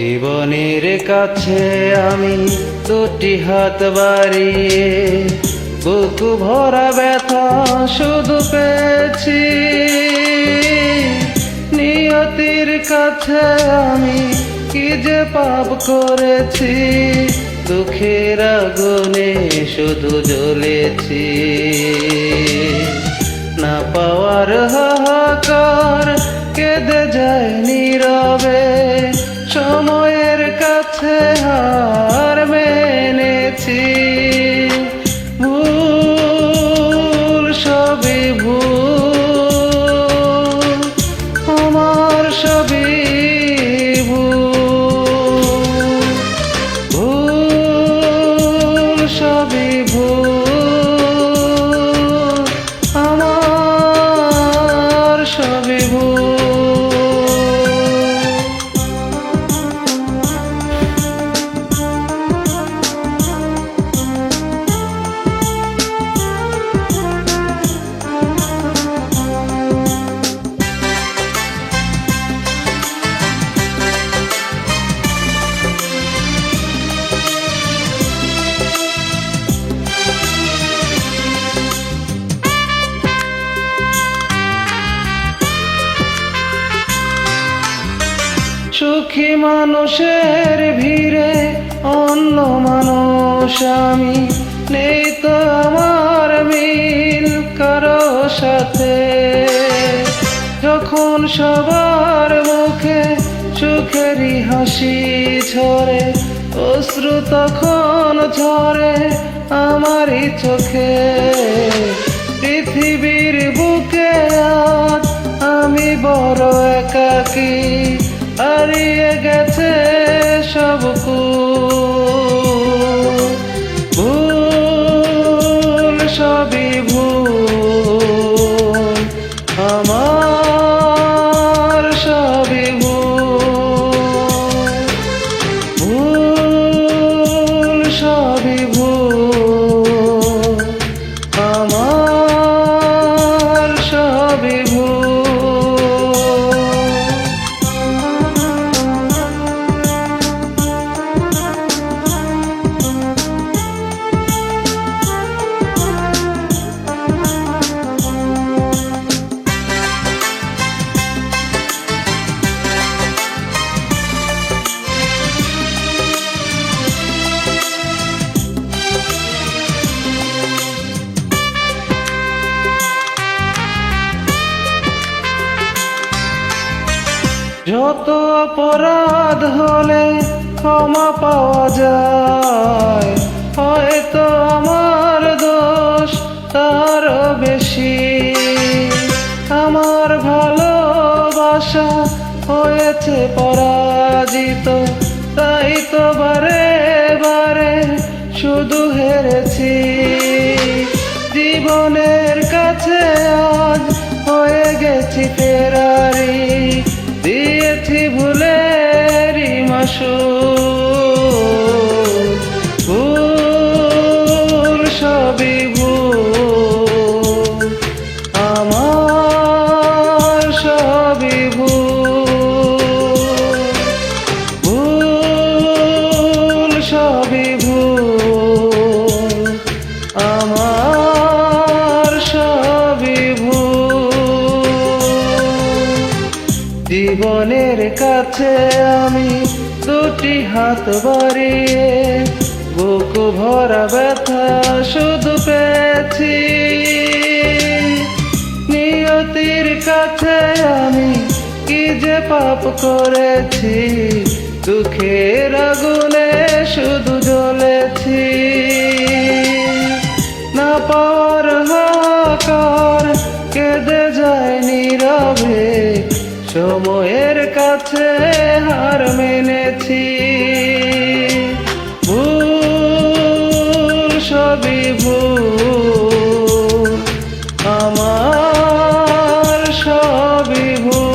জীবনের কাছে আমি দুটি হাত বাড়িয়ে বুক ভরা ব্যথা শুধু পেয়েছি। নিয়তির কাছে আমি কি যে পাপ করেছি, দুঃখের আগুনে শুধু জ্বলেছি। না পাওয়ার হাহাকার কেঁদে যায় নীরবে, সময়ের কাছে হার মেনেছি। ভুল সবই ভুল, আমার সবই ভুল, ভুল সবই ভুল, আমার সবই ভুল। সুখী মানুষের ভিড়ে অন্য মানুষ আমি, নেই তো আমার মিল কারো সাথে। যখন সবার মুখে সুখেরই হাসি ঝরে, অশ্রু তখন ঝরে আমারই চোখে। পৃথিবীর বুকে আজ আমি বড় একাকী, হারিয়ে গেছে সব ভুল সবই ভুল, আমার সবই ভুল, ভুল সবই ভুল, আমার সবই ভুল। যত অপরাধ হলে ক্ষমা পাওয়া যায়, হয়তো আমার দোষ তারও বেশি। আমার ভালোবাসা হয়েছে পরাজিত, তাই তো বারে বারে শুধু হেরেছি। জীবনের কাছে আজ হয়ে গেছি ফেরারি, দিয়েছি ভুলেরই মাসুল। ভুল সবই ভুল, আমার সবই ভুল, ভুল সবই ভুল, আমার সবই ভুল। জীবনের কাছে আমি দুটি হাত বাড়িয়ে বুক ভরা ব্যথা শুধু পেয়েছি। নিয়তির কাছে আমি কি যে পাপ করেছি, দুঃখের আগুনে শুধু জ্বলেছি। না পাওয়ার হাহাকার কেঁদে যায় নীরবে, সময়ের কাছে হার মেনেছি। ভুল সবই ভুল, আমার সবই ভুল।